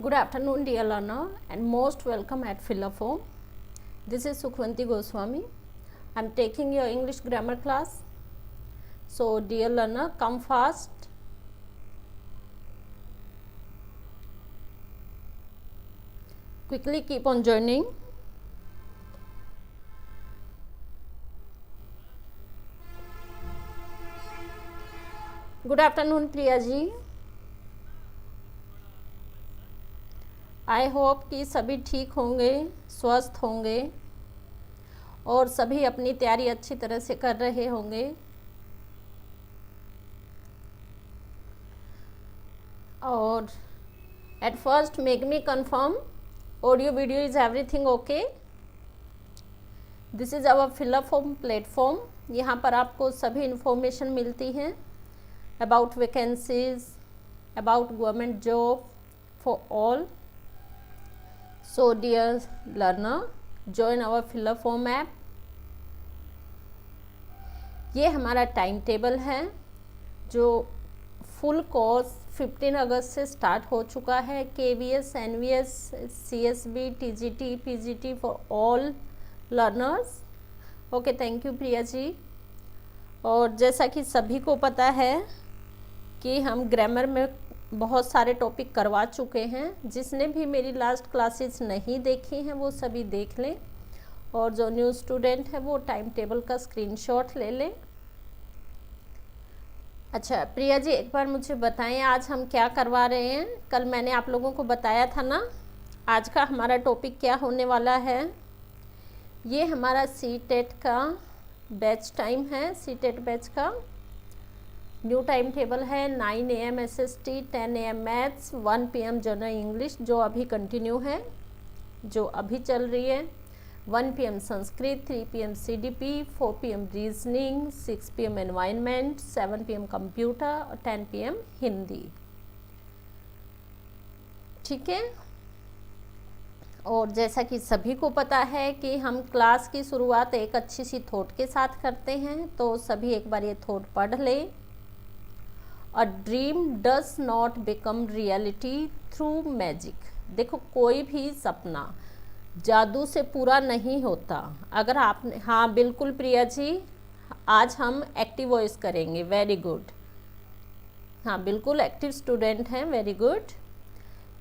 Good afternoon, dear learner, and most welcome at Philophone. This is Sukhvanti Goswami. I am taking your English grammar class. So, dear learner, come fast. Quickly keep on joining. Good afternoon, Priya ji. I hope कि सभी ठीक होंगे, स्वस्थ होंगे और सभी अपनी तैयारी अच्छी तरह से कर रहे होंगे। और at first make me confirm audio video is everything okay. This is our फिलोफोन प्लेटफॉर्म। यहाँ पर आपको सभी इंफॉर्मेशन मिलती हैं about vacancies, about government job for all. So dear learner, join our Philophone app. ये हमारा टाइम टेबल है जो फुल कोर्स 15 अगस्त से स्टार्ट हो चुका है। KVS, NVS, CSB, TGT, PGT for all learners. Okay, thank you Priya ji. और जैसा कि सभी को पता है कि हम ग्रामर में बहुत सारे टॉपिक करवा चुके हैं। जिसने भी मेरी लास्ट क्लासेस नहीं देखी हैं वो सभी देख लें, और जो न्यू स्टूडेंट है वो टाइम टेबल का स्क्रीनशॉट ले लें। अच्छा प्रिया जी, एक बार मुझे बताएं आज हम क्या करवा रहे हैं। कल मैंने आप लोगों को बताया था ना, आज का हमारा टॉपिक क्या होने वाला है। ये हमारा CTET का बैच टाइम है, CTET बैच का न्यू टाइम टेबल है। 9 AM SST, 10 AM maths, 1 PM general English जो अभी कंटिन्यू है, जो अभी चल रही है। 1 PM Sanskrit, 3 PM CDP, 4 PM reasoning, 6 PM environment, 7 PM computer और 10 PM हिंदी। ठीक है। और जैसा कि सभी को पता है कि हम क्लास की शुरुआत एक अच्छी सी थॉट के साथ करते हैं, तो सभी एक बार ये थॉट पढ़ लें। A dream does not become reality through magic। देखो, कोई भी सपना जादू से पूरा नहीं होता। अगर आपने, हाँ बिल्कुल प्रिया जी, आज हम एक्टिव वॉइस करेंगे। वेरी गुड, हाँ बिल्कुल एक्टिव स्टूडेंट हैं, वेरी गुड।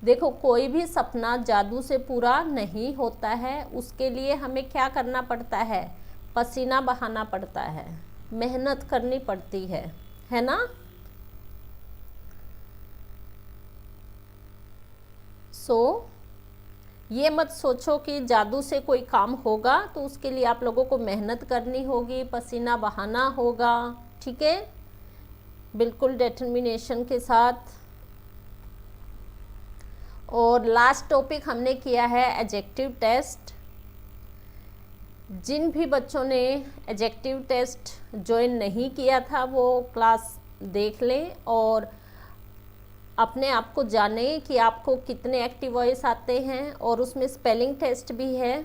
देखो, कोई भी सपना जादू से पूरा नहीं होता है। उसके लिए हमें क्या करना पड़ता है? पसीना बहाना पड़ता है, मेहनत करनी पड़ती है ना। ये मत सोचो कि जादू से कोई काम होगा, तो उसके लिए आप लोगों को मेहनत करनी होगी, पसीना बहाना होगा। ठीक है, बिल्कुल डिटर्मिनेशन के साथ। और लास्ट टॉपिक हमने किया है एडजेक्टिव टेस्ट। जिन भी बच्चों ने एडजेक्टिव टेस्ट ज्वाइन नहीं किया था वो क्लास देख लें और अपने आप को जाने कि आपको कितने एक्टिव वॉइस आते हैं। और उसमें स्पेलिंग टेस्ट भी है।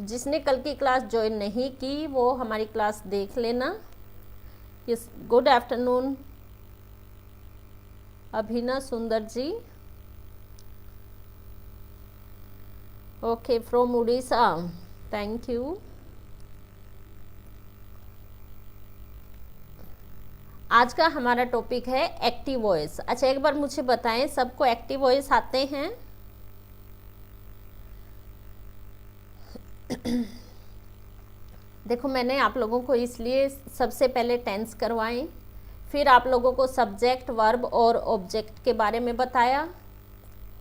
जिसने कल की क्लास ज्वाइन नहीं की वो हमारी क्लास देख लेना। Good afternoon Abhina Sundar ji. Okay, from Odisha, thank you. आज का हमारा टॉपिक है एक्टिव वॉइस। अच्छा, एक बार मुझे बताएं, सबको एक्टिव वॉइस आते हैं? देखो, मैंने आप लोगों को इसलिए सबसे पहले टेंस करवाएं, फिर आप लोगों को सब्जेक्ट, वर्ब और ऑब्जेक्ट के बारे में बताया,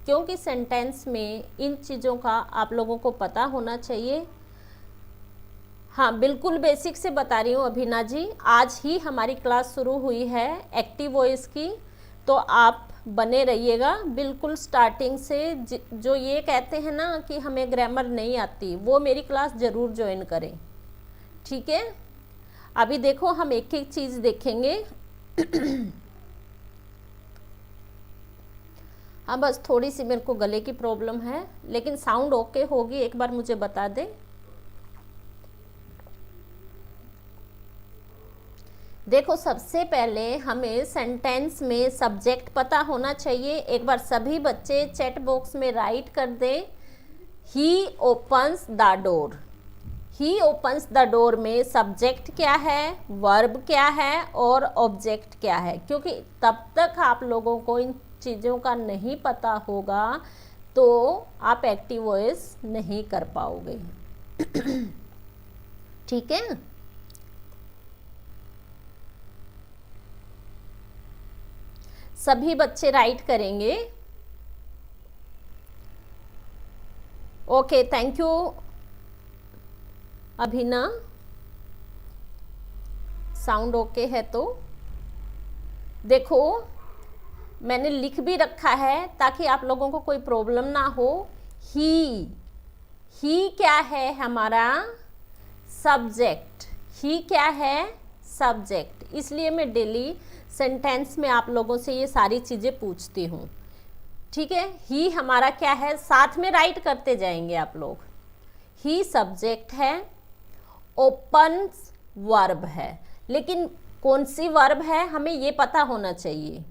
क्योंकि सेंटेंस में इन चीज़ों का आप लोगों को पता होना चाहिए। हाँ बिल्कुल बेसिक से बता रही हूँ अभिना जी। आज ही हमारी क्लास शुरू हुई है एक्टिव वॉइस की, तो आप बने रहिएगा बिल्कुल स्टार्टिंग से। जो ये कहते हैं ना कि हमें ग्रामर नहीं आती, वो मेरी क्लास ज़रूर ज्वाइन करें। ठीक है, अभी देखो हम एक एक चीज़ देखेंगे। हाँ बस थोड़ी सी मेरे को गले की प्रॉब्लम है, लेकिन साउंड ओके होगी, एक बार मुझे बता दें। देखो सबसे पहले हमें सेंटेंस में सब्जेक्ट पता होना चाहिए। एक बार सभी बच्चे चैट बॉक्स में राइट कर दें, he opens the door. He opens the door में सब्जेक्ट क्या है, वर्ब क्या है और ऑब्जेक्ट क्या है, क्योंकि तब तक आप लोगों को इन चीज़ों का नहीं पता होगा तो आप एक्टिव वॉइस नहीं कर पाओगे। ठीक है। सभी बच्चे राइट करेंगे। Okay, thank you अभिना। Sound okay है तो देखो मैंने लिख भी रखा है ताकि आप लोगों को कोई प्रॉब्लम ना हो। ही क्या है हमारा सब्जेक्ट। ही क्या है सब्जेक्ट, इसलिए मैं डेली सेंटेंस में आप लोगों से ये सारी चीज़ें पूछती हूँ। ठीक है, ही हमारा क्या है, साथ में राइट करते जाएंगे आप लोग। ही सब्जेक्ट है, ओपन वर्ब है, लेकिन कौन सी वर्ब है हमें ये पता होना चाहिए।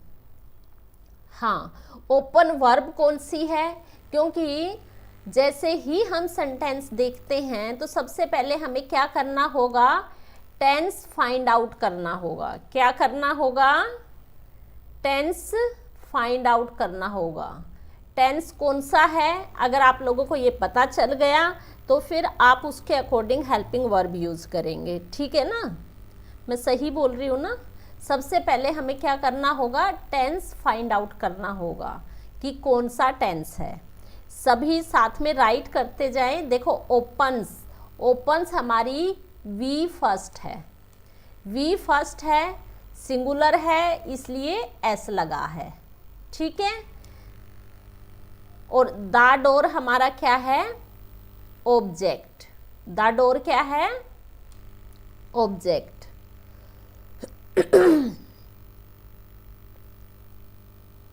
हाँ, ओपन वर्ब कौन सी है, क्योंकि जैसे ही हम सेंटेंस देखते हैं तो सबसे पहले हमें क्या करना होगा, टेंस फाइंड आउट करना होगा। क्या करना होगा, टेंस फाइंड आउट करना होगा। टेंस कौन सा है, अगर आप लोगों को ये पता चल गया तो फिर आप उसके अकॉर्डिंग हेल्पिंग वर्ब यूज़ करेंगे। ठीक है ना, मैं सही बोल रही हूँ ना। सबसे पहले हमें क्या करना होगा, टेंस फाइंड आउट करना होगा कि कौन सा टेंस है। सभी साथ में राइट करते जाएं। देखो ओपन्स, ओपन्स हमारी वी फर्स्ट है। वी फर्स्ट है, सिंगुलर है इसलिए एस लगा है। ठीक है, और द डोर हमारा क्या है, ऑब्जेक्ट। द डोर क्या है, ऑब्जेक्ट।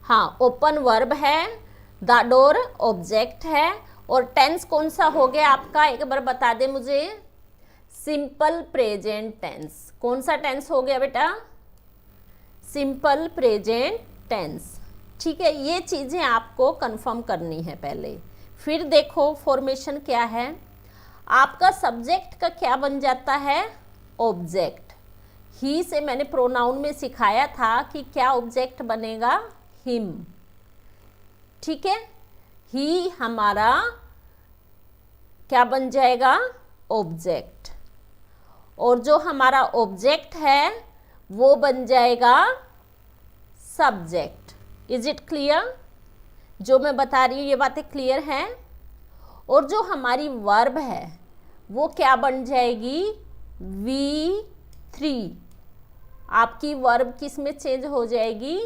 हाँ, ओपन वर्ब है, द डोर ऑब्जेक्ट है, और टेंस कौन सा हो गया आपका, एक बार बता दे मुझे। Simple present tense. कौन सा टेंस हो गया बेटा, सिंपल प्रेजेंट टेंस। ठीक है, ये चीज़ें आपको कंफर्म करनी है पहले। फिर देखो फॉर्मेशन क्या है, आपका सब्जेक्ट का क्या बन जाता है, ऑब्जेक्ट। ही से मैंने प्रोनाउन में सिखाया था कि क्या ऑब्जेक्ट बनेगा, हिम। ठीक है, ही हमारा क्या बन जाएगा, ऑब्जेक्ट, और जो हमारा ऑब्जेक्ट है वो बन जाएगा सब्जेक्ट। इज इट क्लियर, जो मैं बता रही हूँ ये बातें क्लियर हैं। और जो हमारी वर्ब है वो क्या बन जाएगी, V3। आपकी वर्ब किस में चेंज हो जाएगी,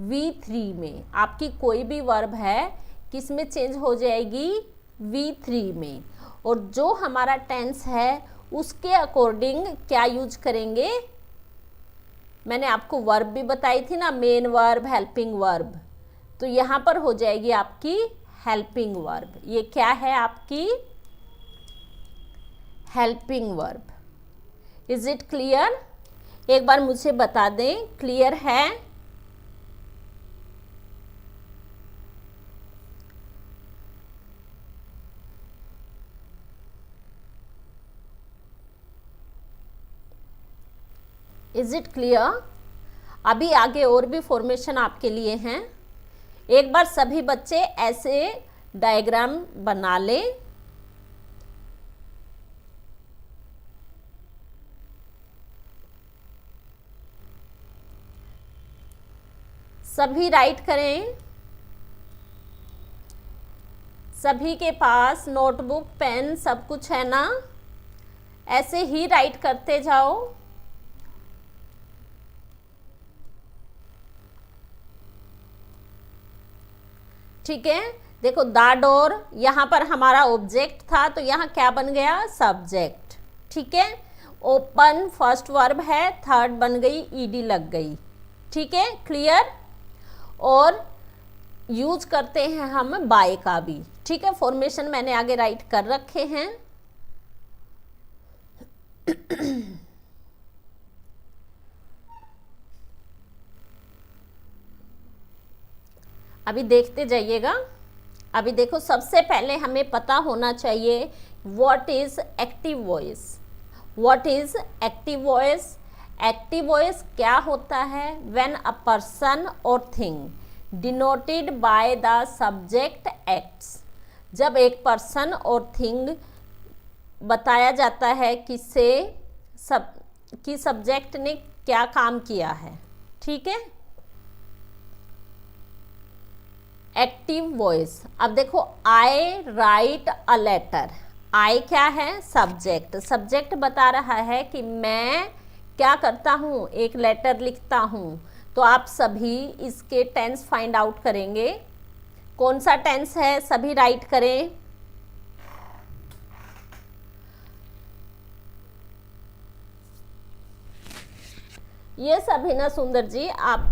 V3 में। आपकी कोई भी वर्ब है किस में चेंज हो जाएगी, V3 में। और जो हमारा टेंस है उसके अकॉर्डिंग क्या यूज करेंगे, मैंने आपको वर्ब भी बताई थी ना, मेन वर्ब, हेल्पिंग वर्ब, तो यहाँ पर हो जाएगी आपकी हेल्पिंग वर्ब। ये क्या है आपकी helping verb. Is it clear, एक बार मुझे बता दें, क्लियर है। Is it clear. अभी आगे और भी फॉर्मेशन आपके लिए हैं। एक बार सभी बच्चे ऐसे डायग्राम बना लें। सभी राइट करें। सभी के पास नोटबुक, पेन सब कुछ है ना, ऐसे ही राइट करते जाओ। ठीक है, देखो द डोर, यहाँ पर हमारा ऑब्जेक्ट था तो यहाँ क्या बन गया, सब्जेक्ट। ठीक है, ओपन फर्स्ट वर्ब है, थर्ड बन गई ईडी लग गई। ठीक है, क्लियर। और यूज करते हैं हम बाय का भी। ठीक है, फॉर्मेशन मैंने आगे राइट कर रखे हैं। अभी देखते जाइएगा। अभी देखो, सबसे पहले हमें पता होना चाहिए what is active voice. What is active voice? Active voice क्या होता है? व्हेन अ पर्सन और thing denoted by the subject acts. जब एक पर्सन और थिंग बताया जाता है किससे, कि सब्जेक्ट ने क्या काम किया है। ठीक है, एक्टिव वॉइस। अब देखो, आई राइट अ लेटर। आई क्या है? सब्जेक्ट। सब्जेक्ट बता रहा है कि मैं क्या करता हूँ, एक लेटर लिखता हूँ। तो आप सभी इसके टेंस फाइंड आउट करेंगे। कौन सा टेंस है, सभी राइट करें। ये सभी ना सुंदर जी, आप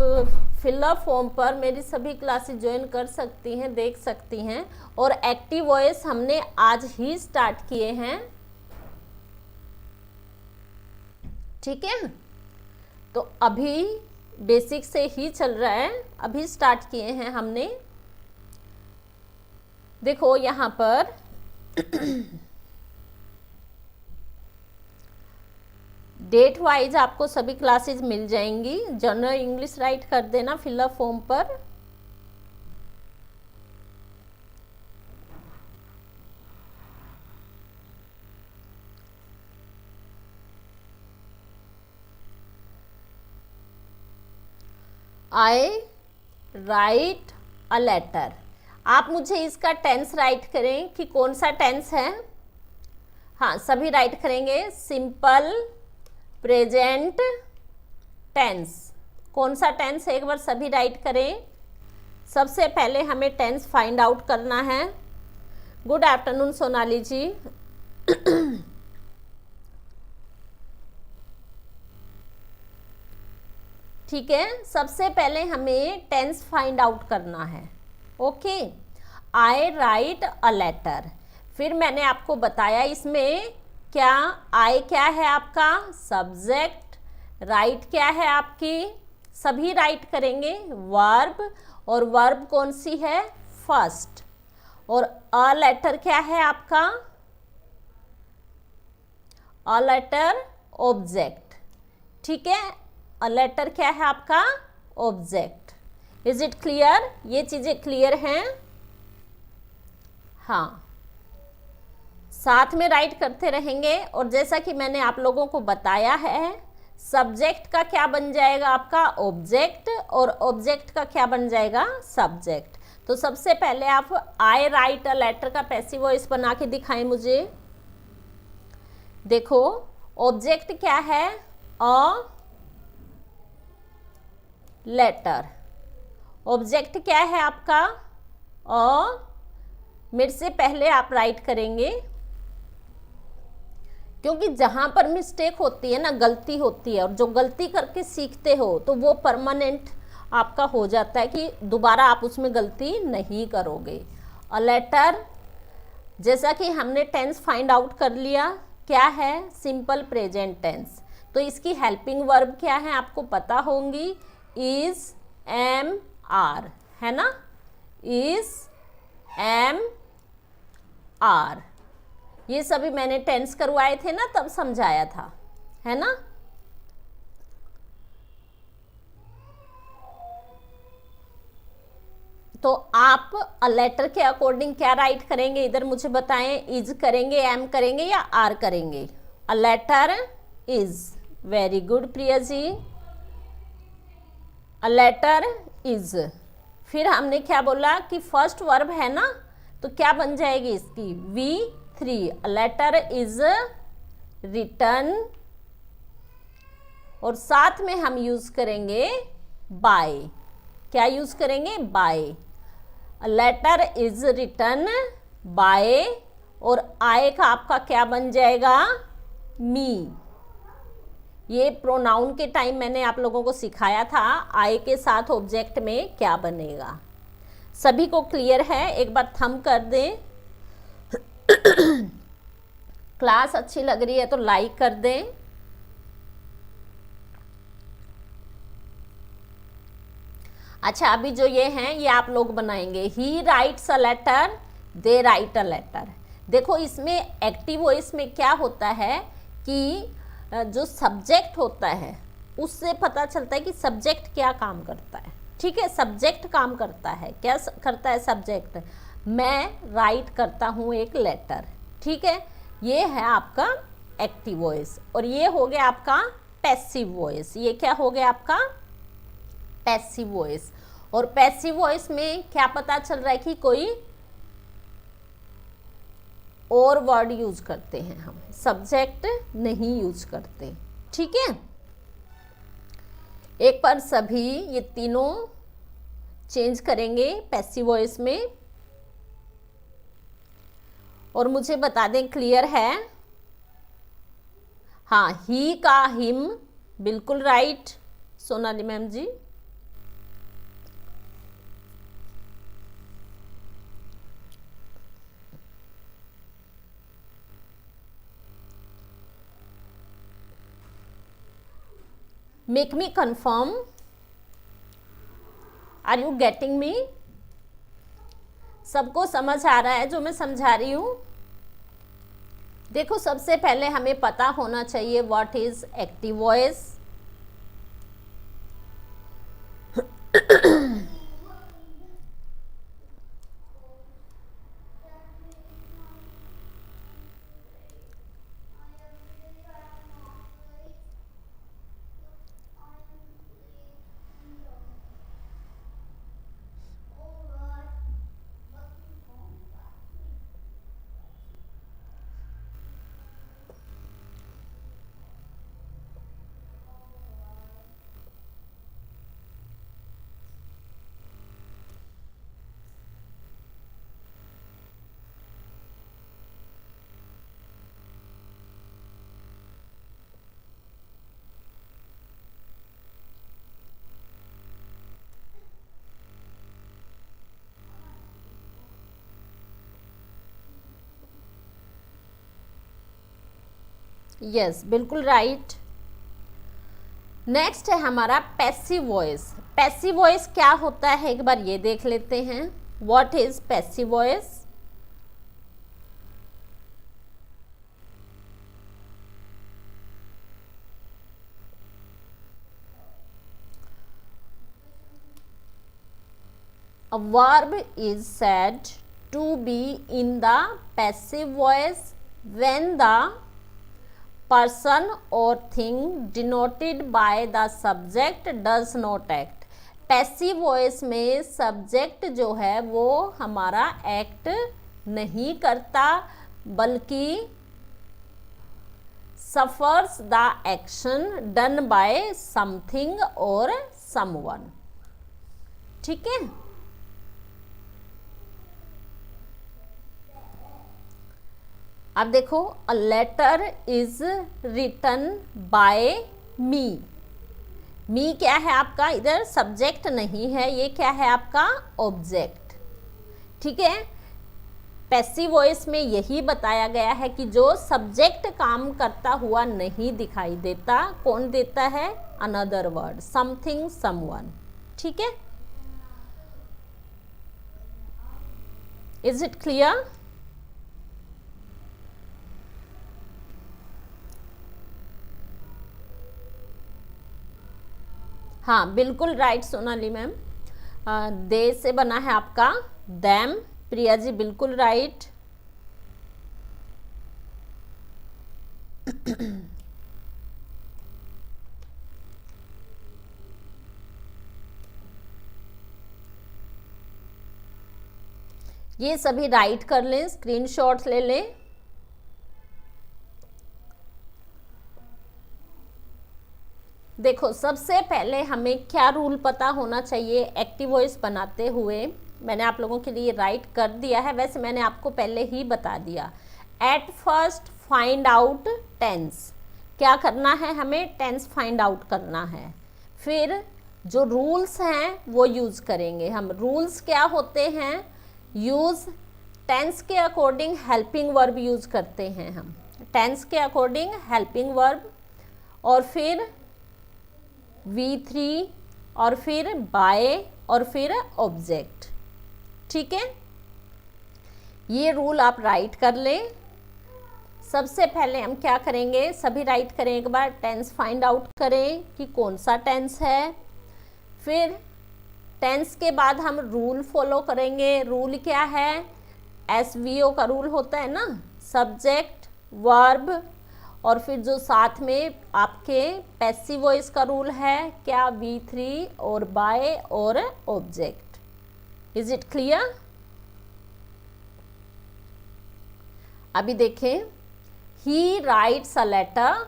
फिलअप फॉर्म पर मेरी सभी क्लासेस ज्वाइन कर सकती हैं, देख सकती हैं। और एक्टिव वॉइस हमने आज ही स्टार्ट किए हैं। ठीक है, तो अभी बेसिक से ही चल रहा है, अभी स्टार्ट किए हैं हमने। देखो यहाँ पर डेट वाइज आपको सभी क्लासेस मिल जाएंगी। जनरल इंग्लिश राइट कर देना फिलअप फॉर्म पर। आई राइट अ लेटर। आप मुझे इसका टेंस राइट करें कि कौन सा टेंस है। हाँ, सभी राइट करेंगे। Simple present tense. कौन सा टेंस है, एक बार सभी राइट करें। सबसे पहले हमें टेंस फाइंड आउट करना है। गुड आफ्टरनून सोनाली जी। ठीक है, सबसे पहले हमें टेंस फाइंड आउट करना है। Okay, I write a letter. फिर मैंने आपको बताया इसमें क्या, आई क्या है आपका सब्जेक्ट, राइट क्या है आपकी, सभी राइट करेंगे वर्ब, और वर्ब कौन सी है, फर्स्ट। और अ लेटर क्या है आपका, अ लेटर ऑब्जेक्ट। ठीक है, अ लेटर क्या है आपका, ऑब्जेक्ट। Is it clear? ये चीजें क्लियर हैं? हाँ, साथ में राइट करते रहेंगे। और जैसा कि मैंने आप लोगों को बताया है, सब्जेक्ट का क्या बन जाएगा आपका, ऑब्जेक्ट, और ऑब्जेक्ट का क्या बन जाएगा, सब्जेक्ट। तो सबसे पहले आप आई राइट अ लेटर का पैसिव वॉइस बना के दिखाएं मुझे। देखो, ऑब्जेक्ट क्या है, अ लेटर। ऑब्जेक्ट क्या है आपका, अ। मेरे से पहले आप राइट करेंगे, क्योंकि जहां पर मिस्टेक होती है ना, गलती होती है, और जो गलती करके सीखते हो तो वो परमानेंट आपका हो जाता है कि दोबारा आप उसमें गलती नहीं करोगे। अ लेटर, जैसा कि हमने टेंस फाइंड आउट कर लिया, क्या है, सिंपल प्रेजेंट टेंस। तो इसकी हेल्पिंग वर्ब क्या है आपको पता होंगी, इज, एम, आर, है ना। इज, एम, आर, ये सभी मैंने टेंस करवाए थे ना, तब समझाया था, है ना। तो आप अ लेटर के अकॉर्डिंग क्या राइट करेंगे, इधर मुझे बताएं। इज करेंगे, एम करेंगे, या आर करेंगे। A letter is. Very good Priya ji, a letter is. फिर हमने क्या बोला कि फर्स्ट वर्ब है ना, तो क्या बन जाएगी इसकी, V3। A letter is written, और साथ में हम यूज करेंगे बाय। क्या यूज करेंगे, by. A letter is written by, और आय का आपका क्या बन जाएगा, मी। ये प्रोनाउन के टाइम मैंने आप लोगों को सिखाया था, आय के साथ ऑब्जेक्ट में क्या बनेगा। सभी को क्लियर है? एक बार थंब कर दें। क्लास अच्छी लग रही है तो लाइक कर दें। अच्छा, अभी जो ये हैं ये आप लोग बनाएंगे। He writes a letter, they write a letter. देखो इसमें एक्टिव वॉइस में क्या होता है कि जो सब्जेक्ट होता है उससे पता चलता है कि सब्जेक्ट क्या काम करता है। ठीक है, सब्जेक्ट काम करता है, क्या करता है सब्जेक्ट? मैं राइट करता हूँ एक लेटर। ठीक है, ये है आपका एक्टिव वॉइस। और ये हो गया आपका पैसिव वॉइस। ये क्या हो गया आपका? Passive voice. और पैसिव वॉइस में क्या पता चल रहा है कि कोई और वर्ड यूज करते हैं, हम सब्जेक्ट नहीं यूज करते। ठीक है, एक बार सभी ये तीनों चेंज करेंगे पैसिव वॉइस में और मुझे बता दें क्लियर है? हाँ, ही का हिम, बिल्कुल right Sonali ma'am ji. Make me confirm, are you getting me? सबको समझ आ रहा है जो मैं समझा रही हूँ? देखो सबसे पहले हमें पता होना चाहिए what is active voice. Yes, बिल्कुल राइट। नेक्स्ट है हमारा पैसिव वॉइस। पैसिव वॉइस क्या होता है एक बार ये देख लेते हैं। What is passive voice? A verb is said to be in the passive voice when the person or thing denoted by the subject does not act। Passive voice में subject जो है वो हमारा एक्ट नहीं करता बल्कि suffers the action done by something और someone. ठीक है, अब देखो, a letter is written by me. Me क्या है आपका? इधर सब्जेक्ट नहीं है, ये क्या है आपका? ऑब्जेक्ट। ठीक है, पैसिव वॉइस में यही बताया गया है कि जो सब्जेक्ट काम करता हुआ नहीं दिखाई देता, कौन देता है? Another word, something, someone. ठीक है, इज इट क्लियर? हाँ, बिल्कुल राइट सोनाली मैम। दे से बना है आपका दैम। प्रिया जी बिल्कुल राइट। ये सभी राइट कर लें, स्क्रीनशॉट ले लें। देखो सबसे पहले हमें क्या रूल पता होना चाहिए एक्टिव वॉइस बनाते हुए। मैंने आप लोगों के लिए राइट कर दिया है, वैसे मैंने आपको पहले ही बता दिया। At first find out tense. क्या करना है? हमें टेंस फाइंड आउट करना है। फिर जो रूल्स हैं वो यूज़ करेंगे हम। रूल्स क्या होते हैं? यूज़ टेंस के अकॉर्डिंग हेल्पिंग वर्ब यूज़ करते हैं हम। टेंस के अकॉर्डिंग हेल्पिंग वर्ब, और फिर V3, और फिर बाय, और फिर ऑब्जेक्ट। ठीक है, ये रूल आप राइट कर लें। सबसे पहले हम क्या करेंगे, सभी राइट करें एक बार, टेंस फाइंड आउट करें कि कौन सा टेंस है। फिर टेंस के बाद हम रूल फॉलो करेंगे। रूल क्या है, SVO का रूल होता है ना, सब्जेक्ट वर्ब, और फिर जो साथ में आपके पैसिव वॉइस का रूल है क्या, V3 और बाय और ऑब्जेक्ट। Is it clear? अभी देखें, he writes a letter,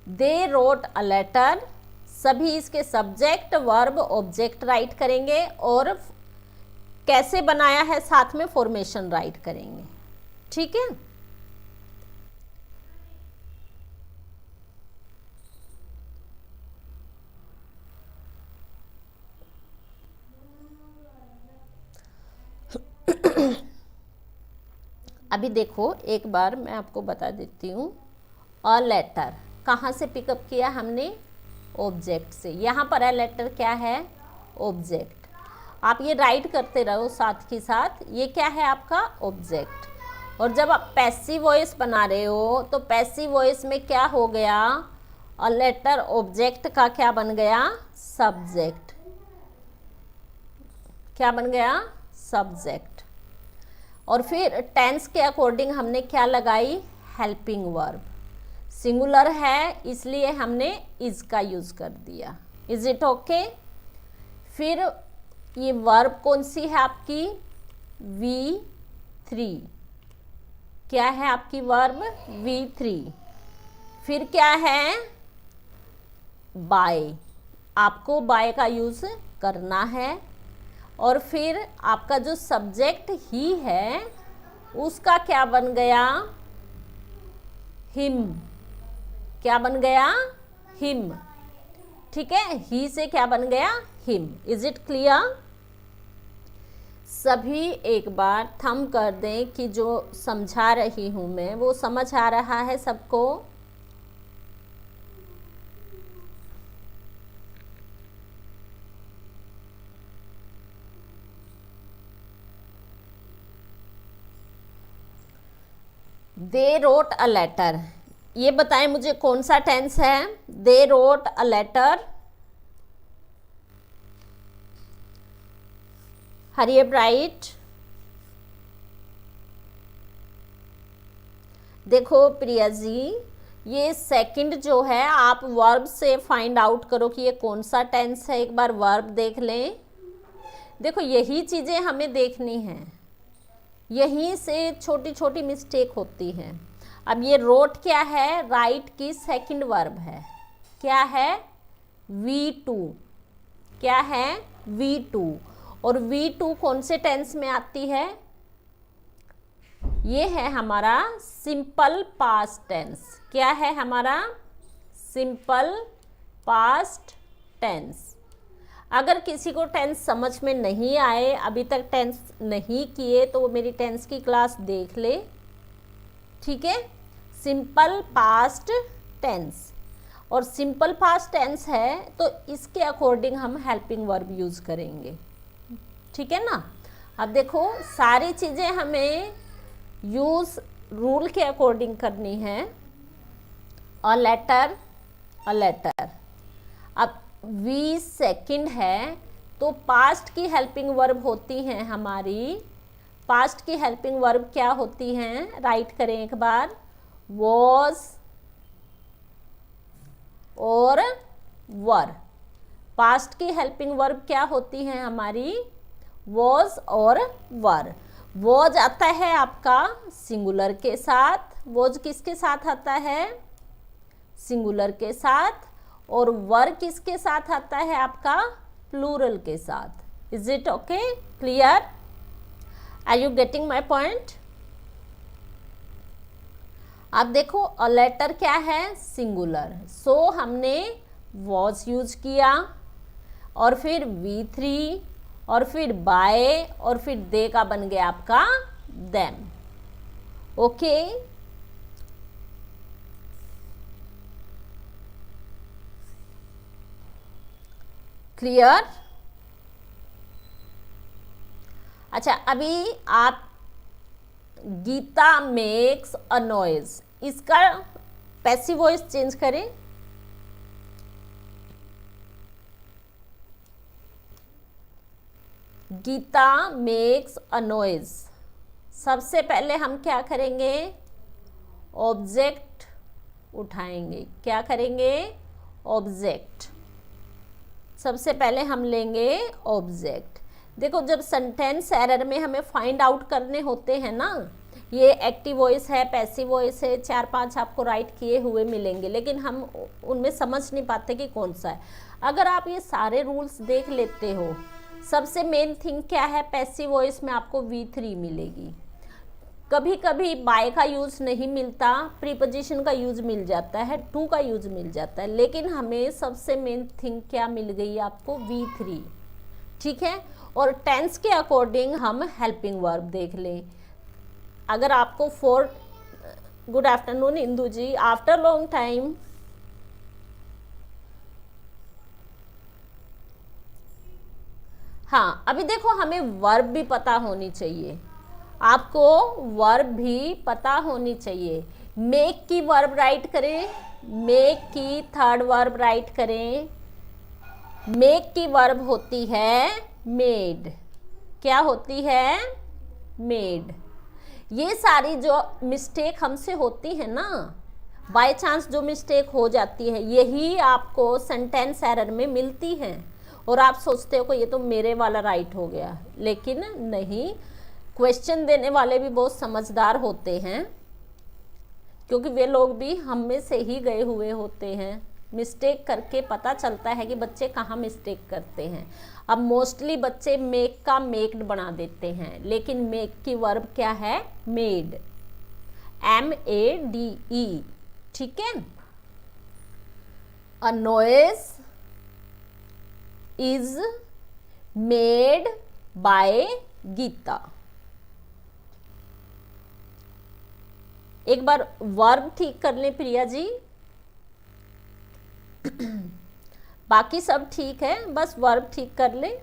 they wrote a letter, सभी इसके सब्जेक्ट वर्ब ऑब्जेक्ट राइट करेंगे और कैसे बनाया है साथ में फॉर्मेशन राइट करेंगे। ठीक है, अभी देखो एक बार मैं आपको बता देती हूँ। अ लेटर कहाँ से पिकअप किया हमने, ऑब्जेक्ट से। यहाँ पर अ लेटर क्या है, ऑब्जेक्ट। आप ये राइट करते रहो साथ ही साथ, ये क्या है आपका ऑब्जेक्ट। और जब आप पैसिव वॉइस बना रहे हो तो पैसिव वॉइस में क्या हो गया, अ लेटर ऑब्जेक्ट का क्या बन गया, सब्जेक्ट। क्या बन गया, सब्जेक्ट। और फिर टेंस के अकॉर्डिंग हमने क्या लगाई, हेल्पिंग वर्ब। सिंगुलर है इसलिए हमने इज का यूज कर दिया। Is it okay? फिर ये वर्ब कौन सी है आपकी, V3। क्या है आपकी वर्ब, V3। फिर क्या है, बाय, आपको बाय का यूज करना है। और फिर आपका जो सब्जेक्ट ही है उसका क्या बन गया, हिम। क्या बन गया, हिम। ठीक है, ही से क्या बन गया, हिम। Is it clear? सभी एक बार थंब कर दें कि जो समझा रही हूं मैं वो समझ आ रहा है सबको। दे रोट अ लेटर, ये बताएं मुझे कौन सा टेंस है, दे रोट अ लेटर। हरिए ब्राइट, देखो प्रिया जी, ये सेकंड जो है आप वर्ब से फाइंड आउट करो कि ये कौन सा टेंस है। एक बार वर्ब देख लें। देखो यही चीज़ें हमें देखनी हैं, यहीं से छोटी छोटी मिस्टेक होती हैं। अब ये रोट क्या है, राइट की सेकंड वर्ब है। क्या है, V2। क्या है, V2। और V2 कौन से टेंस में आती है, ये है हमारा सिंपल पास्ट टेंस। क्या है हमारा, सिंपल पास्ट टेंस। अगर किसी को टेंस समझ में नहीं आए, अभी तक टेंस नहीं किए, तो वो मेरी टेंस की क्लास देख ले। ठीक है, सिंपल पास्ट टेंस। और सिंपल पास्ट टेंस है तो इसके अकॉर्डिंग हम हेल्पिंग वर्ब यूज़ करेंगे। ठीक है ना। अब देखो सारी चीज़ें हमें यूज़ रूल के अकॉर्डिंग करनी है। A letter, a letter. अब वी सेकंड है तो पास्ट की हेल्पिंग वर्ब होती हैं हमारी। पास्ट की हेल्पिंग वर्ब क्या होती हैं, राइट करें एक बार, वॉज और वर। पास्ट की हेल्पिंग वर्ब क्या होती हैं हमारी, वॉज और वर। वॉज आता है आपका सिंगुलर के साथ, वॉज किसके साथ आता है, सिंगुलर के साथ। और वर किसके साथ आता है आपका, प्लूरल के साथ। Is it okay, clear? Are you getting my point? अब देखो अ लेटर क्या है, सिंगुलर, सो हमने वॉज यूज किया, और फिर V3, और फिर बाय, और फिर दे का बन गया आपका देम। Okay, clear? अच्छा, अभी आप गीता मेक्स अ नॉइज, इसका पैसिव वॉइस चेंज करें। गीता मेक्स अ नॉइज, सबसे पहले हम क्या करेंगे, ऑब्जेक्ट उठाएंगे। क्या करेंगे? ऑब्जेक्ट। सबसे पहले हम लेंगे ऑब्जेक्ट। देखो, जब सेंटेंस एरर में हमें फाइंड आउट करने होते हैं ना, ये एक्टिव वॉइस है, पैसिव वॉइस है, 4-5 आपको राइट किए हुए मिलेंगे, लेकिन हम उनमें समझ नहीं पाते कि कौन सा है। अगर आप ये सारे रूल्स देख लेते हो, सबसे मेन थिंग क्या है, पैसिव वॉइस में आपको V3 मिलेगी। कभी कभी बाय का यूज़ नहीं मिलता, प्रीपोजिशन का यूज़ मिल जाता है, टू का यूज़ मिल जाता है, लेकिन हमें सबसे मेन थिंग क्या मिल गई आपको, V3। ठीक है, और टेंस के अकॉर्डिंग हम हेल्पिंग वर्ब देख लें। अगर आपको गुड आफ्टरनून इंदू जी, आफ्टर लॉन्ग टाइम। हाँ, अभी देखो, हमें वर्ब भी पता होनी चाहिए, आपको वर्ब भी पता होनी चाहिए। मेक की वर्ब राइट करें, मेक की थर्ड वर्ब राइट करें। मेक की वर्ब होती है मेड। क्या होती है? मेड। ये सारी जो मिस्टेक हमसे होती है ना, बाय चांस जो मिस्टेक हो जाती है, यही आपको सेंटेंस एरर में मिलती है, और आप सोचते हो कि ये तो मेरे वाला राइट हो गया, लेकिन नहीं। क्वेश्चन देने वाले भी बहुत समझदार होते हैं, क्योंकि वे लोग भी हम में से ही गए हुए होते हैं। मिस्टेक करके पता चलता है कि बच्चे कहाँ मिस्टेक करते हैं। अब मोस्टली बच्चे मेक का मेक्ड बना देते हैं, लेकिन मेक की वर्ब क्या है? Made, MADE। ठीक है। A noise is made by Geeta. एक बार वर्ब ठीक कर लें प्रिया जी। बाकी सब ठीक है, बस वर्ब ठीक कर लें।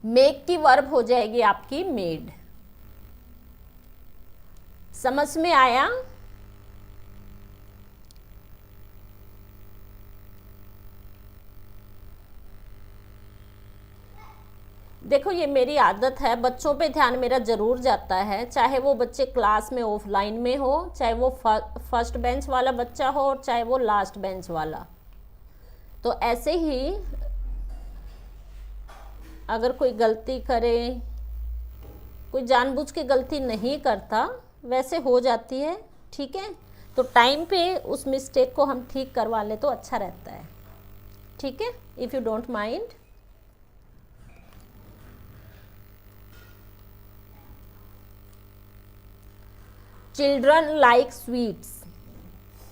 मेक की वर्ब हो जाएगी आपकी मेड। समझ में आया? देखो, ये मेरी आदत है, बच्चों पे ध्यान मेरा ज़रूर जाता है, चाहे वो बच्चे क्लास में ऑफलाइन में हो, चाहे वो फर्स्ट बेंच वाला बच्चा हो, और चाहे वो लास्ट बेंच वाला। तो ऐसे ही अगर कोई गलती करे, कोई जानबूझ के गलती नहीं करता, वैसे हो जाती है, ठीक है, तो टाइम पे उस मिस्टेक को हम ठीक करवा ले तो अच्छा रहता है। ठीक है, if you don't mind. Children like sweets,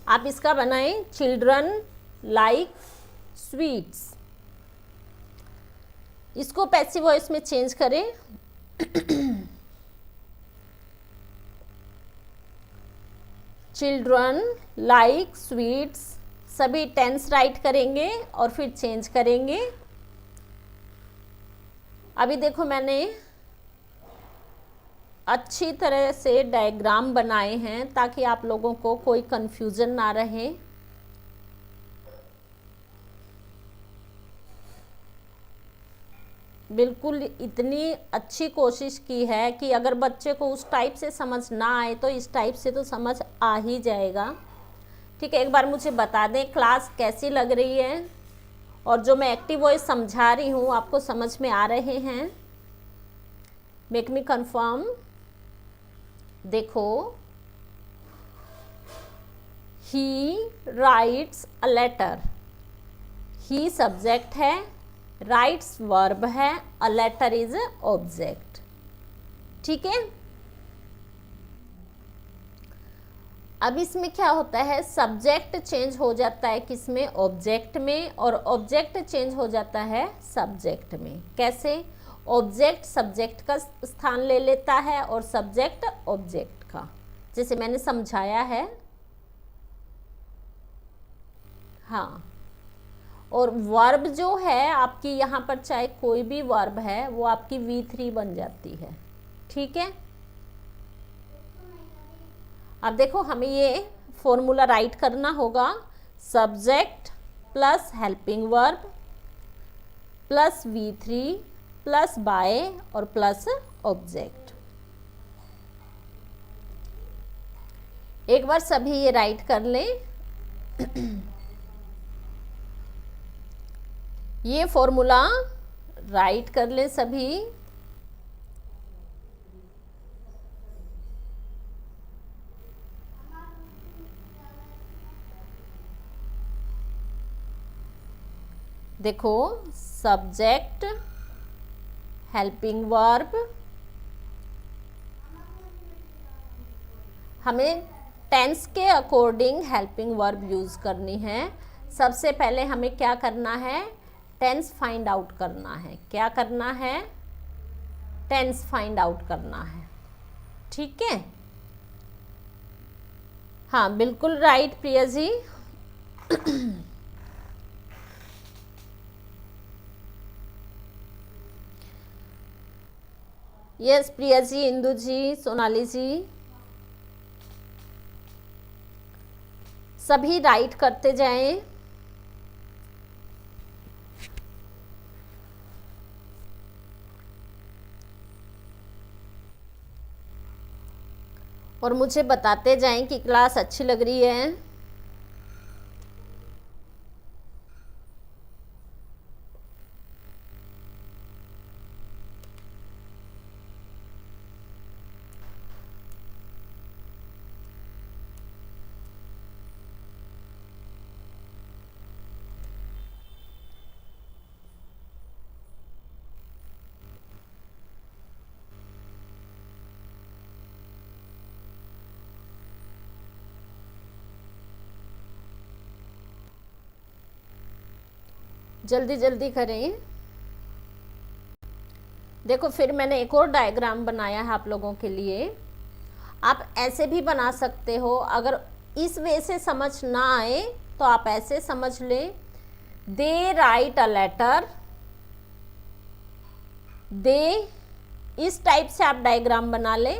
आप इसका बनाएं, चिल्ड्रन लाइक स्वीट्स। इसको पैसिव वॉइस में चेंज करें। चिल्ड्रन लाइक स्वीट्स, सभी टेंस राइट करेंगे और फिर चेंज करेंगे। अभी देखो, मैंने अच्छी तरह से डायग्राम बनाए हैं ताकि आप लोगों को कोई कंफ्यूजन ना रहे। बिल्कुल इतनी अच्छी कोशिश की है कि अगर बच्चे को उस टाइप से समझ ना आए तो इस टाइप से तो समझ आ ही जाएगा। ठीक है, एक बार मुझे बता दें क्लास कैसी लग रही है, और जो मैं एक्टिव वॉइस समझा रही हूँ आपको समझ में आ रहे हैं? Make me confirm. देखो, he writes a letter, he subject है, राइट्स वर्ब है, अ लेटर इज ऑब्जेक्ट। ठीक है। अब इसमें क्या होता है, सब्जेक्ट चेंज हो जाता है किसमें? ऑब्जेक्ट में, और ऑब्जेक्ट चेंज हो जाता है सब्जेक्ट में। कैसे? ऑब्जेक्ट सब्जेक्ट का स्थान ले लेता है और सब्जेक्ट ऑब्जेक्ट का, जैसे मैंने समझाया है। हाँ, और वर्ब जो है आपकी यहाँ पर चाहे कोई भी वर्ब है वो आपकी V3 बन जाती है। ठीक है, अब देखो हमें ये फॉर्मूला राइट करना होगा, subject plus helping verb plus V3 plus by और प्लस ऑब्जेक्ट। एक बार सभी ये राइट कर लें। ये फॉर्मूला राइट कर लें सभी। देखो, सब्जेक्ट हेल्पिंग वर्ब, हमें टेंस के अकॉर्डिंग हेल्पिंग वर्ब यूज़ करनी है। सबसे पहले हमें क्या करना है, टेंस फाइंड आउट करना है। क्या करना है, टेंस फाइंड आउट करना है। ठीक है, हाँ बिल्कुल राइट प्रिया जी। यस प्रिया जी, इंदु जी, सोनाली जी, सभी राइट करते जाएं। और मुझे बताते जाएं कि क्लास अच्छी लग रही है। जल्दी जल्दी करें। देखो फिर मैंने एक और डायग्राम बनाया है आप लोगों के लिए। आप ऐसे भी बना सकते हो, अगर इस वे से समझ ना आए तो आप ऐसे समझ लें, दे राइट अ लेटर, दे, इस टाइप से आप डायग्राम बना लें।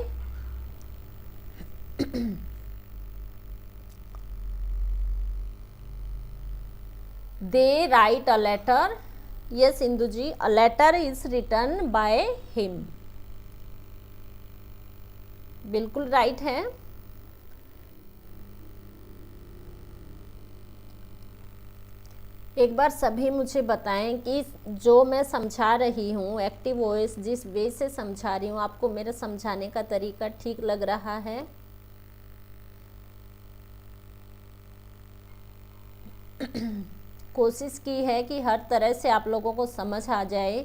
They write a letter, yes Indu ji, a letter is written by him, बिल्कुल राइट है। एक बार सभी मुझे बताएं कि जो मैं समझा रही हूँ, एक्टिव वॉइस जिस वे से समझा रही हूँ, आपको मेरा समझाने का तरीका ठीक लग रहा है? कोशिश की है कि हर तरह से आप लोगों को समझ आ जाए,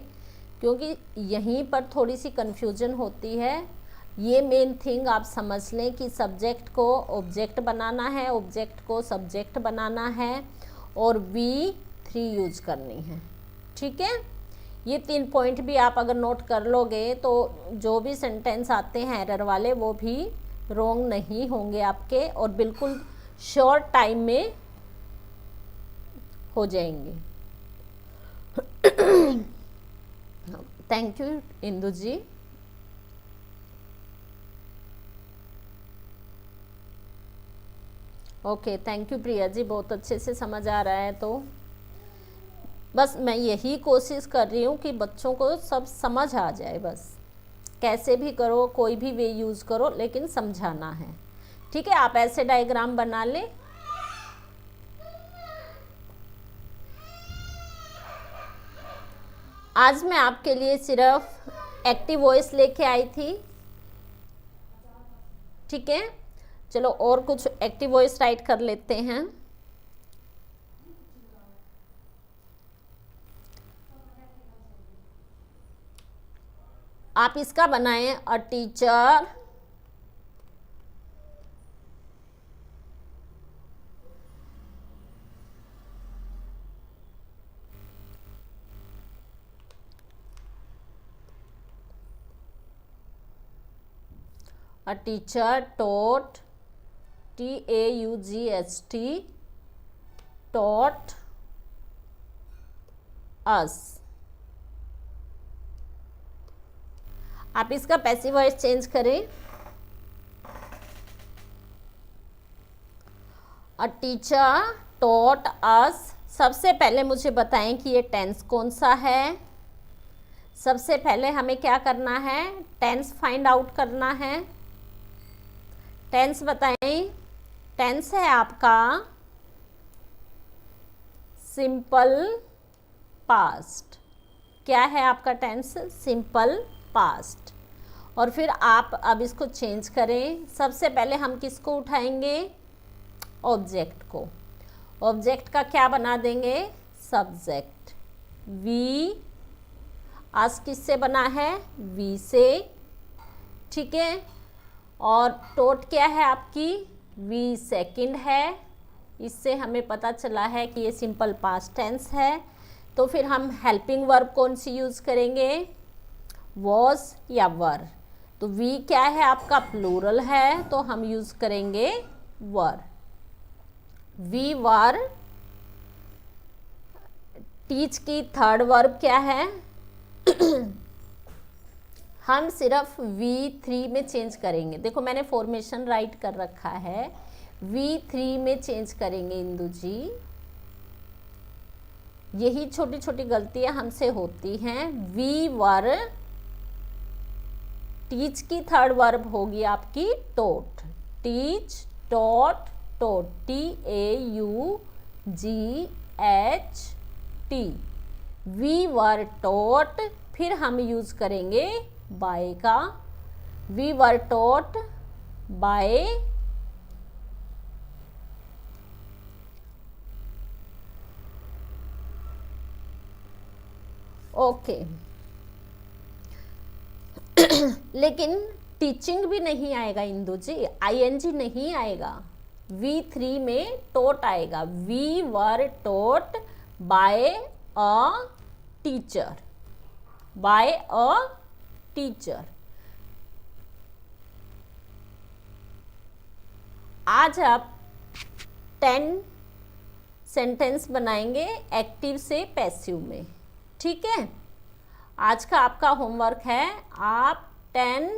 क्योंकि यहीं पर थोड़ी सी कन्फ्यूजन होती है। ये मेन थिंग आप समझ लें कि सब्जेक्ट को ऑब्जेक्ट बनाना है, ऑब्जेक्ट को सब्जेक्ट बनाना है और V3 यूज करनी है। ठीक है, ये 3 पॉइंट भी आप अगर नोट कर लोगे तो जो भी सेंटेंस आते हैं एरर वाले वो भी रॉन्ग नहीं होंगे आपके, और बिल्कुल शॉर्ट टाइम में हो जाएंगे। Thank you Indu ji. Okay, thank you Priya ji, बहुत अच्छे से समझ आ रहा है। तो बस मैं यही कोशिश कर रही हूँ कि बच्चों को सब समझ आ जाए। बस कैसे भी करो, कोई भी वे यूज़ करो, लेकिन समझाना है। ठीक है, आप ऐसे डायग्राम बना लें। आज मैं आपके लिए सिर्फ एक्टिव वॉइस लेके आई थी। ठीक है, चलो और कुछ एक्टिव वॉइस राइट कर लेते हैं। आप इसका बनाएं, a teacher A teacher taught, TAUGHT, taught अस। आप इसका पैसिव वॉइस चेंज करें, अ टीचर टॉट अस। सबसे पहले मुझे बताएं कि ये टेंस कौन सा है। सबसे पहले हमें क्या करना है, टेंस फाइंड आउट करना है। टेंस बताएं। टेंस है आपका सिंपल पास्ट। क्या है आपका टेंस, सिंपल पास्ट। और फिर आप अब इसको चेंज करें। सबसे पहले हम किसको उठाएंगे, ऑब्जेक्ट को। ऑब्जेक्ट का क्या बना देंगे, सब्जेक्ट। वी, अस किससे बना है, वी से, ठीक है। और टोट क्या है आपकी, वी सेकंड है। इससे हमें पता चला है कि ये सिंपल पास्ट टेंस है। तो फिर हम हेल्पिंग वर्ब कौन सी यूज़ करेंगे, वॉज या वर। तो वी क्या है आपका, प्लूरल है, तो हम यूज़ करेंगे वर। We were. टीच की थर्ड वर्ब क्या है हम सिर्फ V3 में चेंज करेंगे। देखो मैंने फॉर्मेशन राइट कर रखा है, V3 में चेंज करेंगे इंदु जी। यही छोटी छोटी गलतियां हमसे होती हैं। वी वर, टीच की थर्ड वर्ब होगी आपकी taught. Teach, taught, taught, TAUGHT। We were taught, फिर हम यूज करेंगे बाय का। We were taught by okay. लेकिन टीचिंग भी नहीं आएगा इंदु जी, ING नहीं आएगा। V3 में टोट आएगा। We were taught by a teacher, by a teacher. आज आप 10 सेंटेंस बनाएंगे एक्टिव से पैसिव में, ठीक है। आज का आपका होमवर्क है, आप 10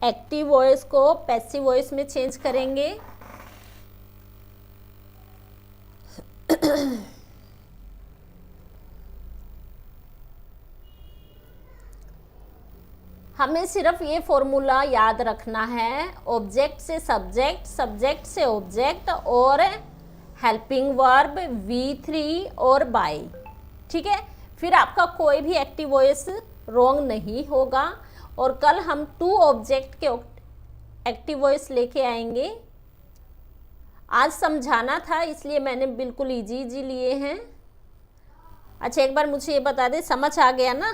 एक्टिव वॉइस को पैसिव वॉइस में चेंज करेंगे। हमें सिर्फ ये फॉर्मूला याद रखना है, ऑब्जेक्ट से सब्जेक्ट, सब्जेक्ट से ऑब्जेक्ट, और हेल्पिंग वर्ब V3 और बाय, ठीक है। फिर आपका कोई भी एक्टिव वॉइस रॉन्ग नहीं होगा। और कल हम 2 ऑब्जेक्ट के एक्टिव वॉइस लेके आएंगे। आज समझाना था इसलिए मैंने बिल्कुल इजी इजी लिए हैं। अच्छा एक बार मुझे ये बता दें, समझ आ गया ना।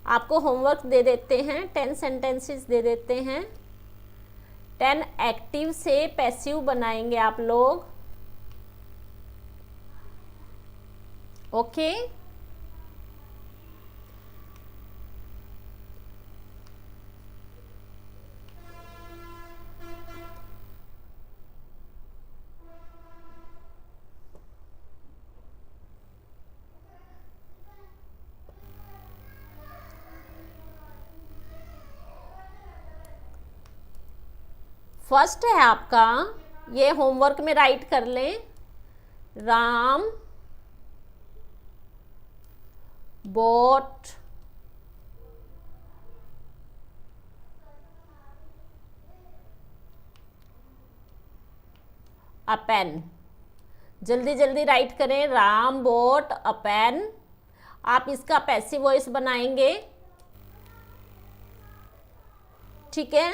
आपको होमवर्क दे देते हैं, 10 सेंटेंसेस दे देते हैं। 10 एक्टिव से पैसिव बनाएंगे आप लोग, ओके। फर्स्ट है आपका, ये होमवर्क में राइट कर लें, राम bought a pen। जल्दी जल्दी राइट करें, राम bought a pen। आप इसका पैसिव वॉइस बनाएंगे, ठीक है।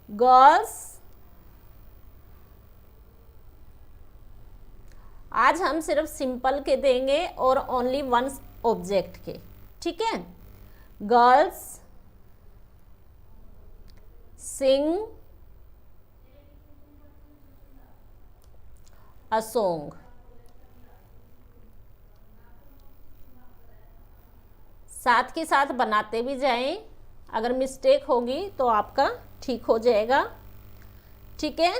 गर्ल्स, आज हम सिर्फ सिंपल के देंगे और ओनली 1 ऑब्जेक्ट के, ठीक है। Girls sing a song. साथ के साथ बनाते भी जाएं, अगर मिस्टेक होगी तो आपका ठीक हो जाएगा, ठीक है।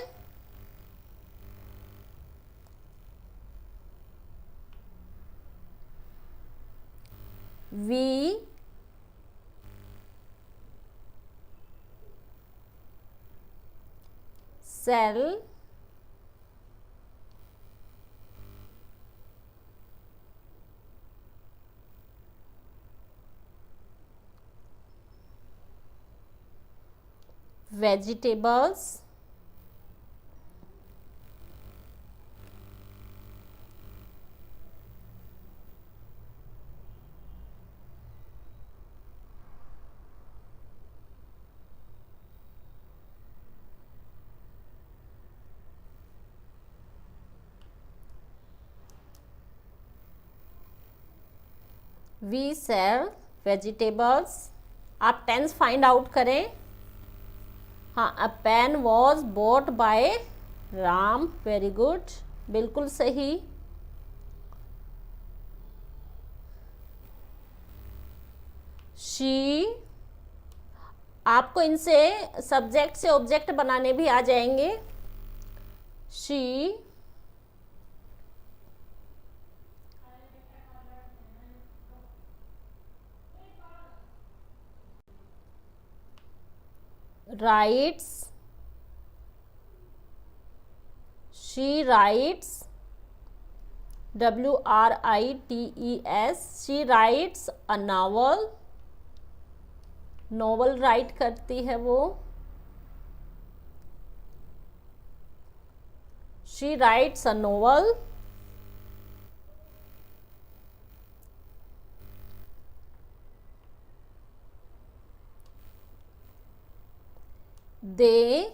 We sell vegetables we sell vegetables। आप टेंस फाइंड आउट करें। हाँ, a pen was bought by Ram, very good, बिल्कुल सही। शी, आपको इनसे सब्जेक्ट से ऑब्जेक्ट बनाने भी आ जाएंगे। She writes, she writes, WRITES, she writes a novel, novel right करती है वो। she writes a novel। they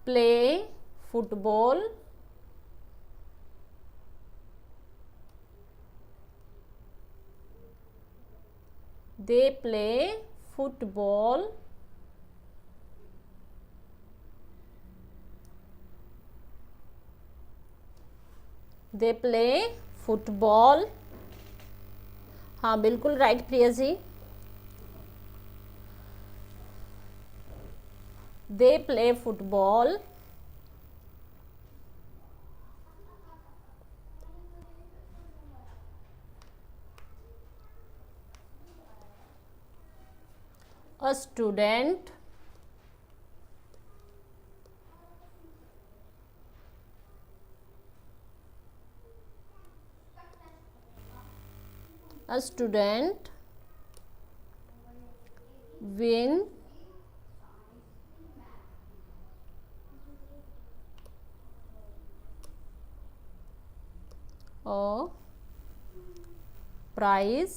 play football। they play football। they play football। हाँ, बिल्कुल right Priya ji. they play football। a student a student win a prize।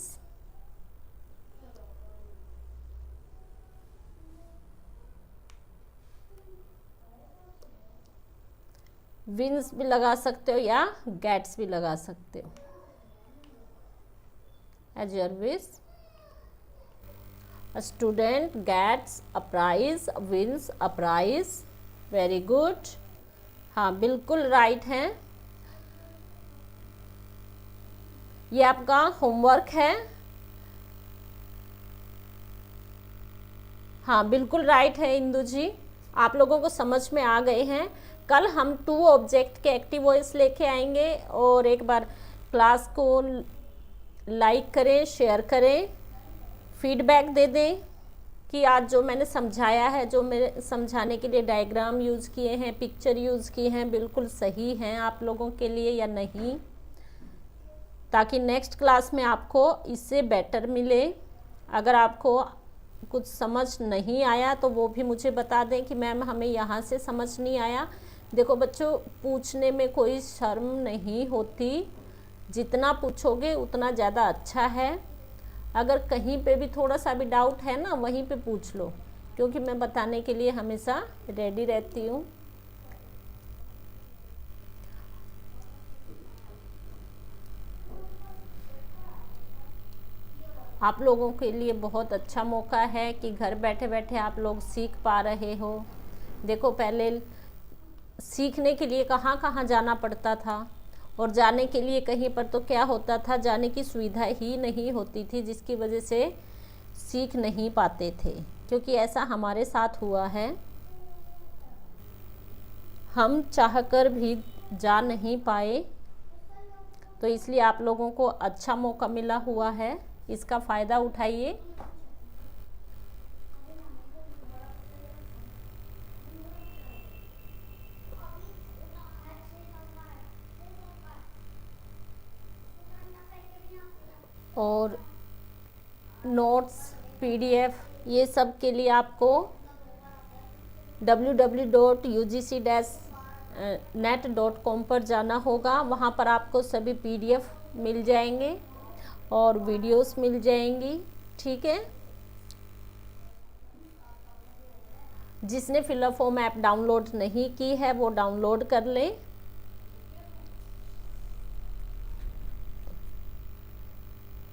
Wins भी लगा सकते हो या गेट्स भी लगा सकते हो, as your wish. A student gets a prize, wins a prize, very good। हाँ, बिल्कुल राइट है। ये आपका होमवर्क है। हाँ, बिल्कुल राइट है इंदु जी, आप लोगों को समझ में आ गए हैं। कल हम 2 ऑब्जेक्ट के एक्टिव वॉइस लेके आएंगे, और एक बार क्लास को लाइक करें, शेयर करें, फीडबैक दे दें कि आज जो मैंने समझाया है, जो मेरे समझाने के लिए डायग्राम यूज़ किए हैं, पिक्चर यूज़ की हैं, बिल्कुल सही हैं आप लोगों के लिए या नहीं, ताकि नेक्स्ट क्लास में आपको इससे बेटर मिले। अगर आपको कुछ समझ नहीं आया तो वो भी मुझे बता दें कि मैम हमें यहाँ से समझ नहीं आया। देखो बच्चों, पूछने में कोई शर्म नहीं होती, जितना पूछोगे उतना ज़्यादा अच्छा है। अगर कहीं पे भी थोड़ा सा भी डाउट है ना, वहीं पे पूछ लो, क्योंकि मैं बताने के लिए हमेशा रेडी रहती हूँ। आप लोगों के लिए बहुत अच्छा मौका है कि घर बैठे बैठे आप लोग सीख पा रहे हो। देखो, पहले सीखने के लिए कहाँ कहाँ जाना पड़ता था, और जाने के लिए कहीं पर तो क्या होता था, जाने की सुविधा ही नहीं होती थी, जिसकी वजह से सीख नहीं पाते थे। क्योंकि ऐसा हमारे साथ हुआ है, हम चाहकर भी जा नहीं पाए, तो इसलिए आप लोगों को अच्छा मौका मिला हुआ है, इसका फ़ायदा उठाइए। और नोट्स, PDF ये सब के लिए आपको www.ugc-net.com पर जाना होगा। वहाँ पर आपको सभी PDF मिल जाएंगे और वीडियोस मिल जाएंगी, ठीक है। जिसने फिलअप फॉर्म ऐप डाउनलोड नहीं की है वो डाउनलोड कर ले।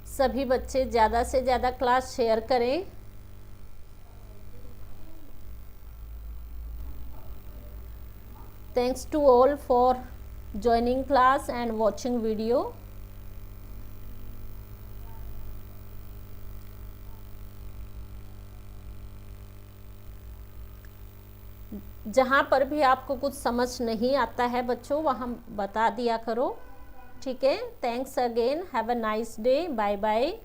सभी बच्चे ज़्यादा से ज़्यादा क्लास शेयर करें। Thanks to all for joining class and watching video. जहाँ पर भी आपको कुछ समझ नहीं आता है बच्चों, वहाँ बता दिया करो, ठीक है। Thanks again, have a nice day, bye bye.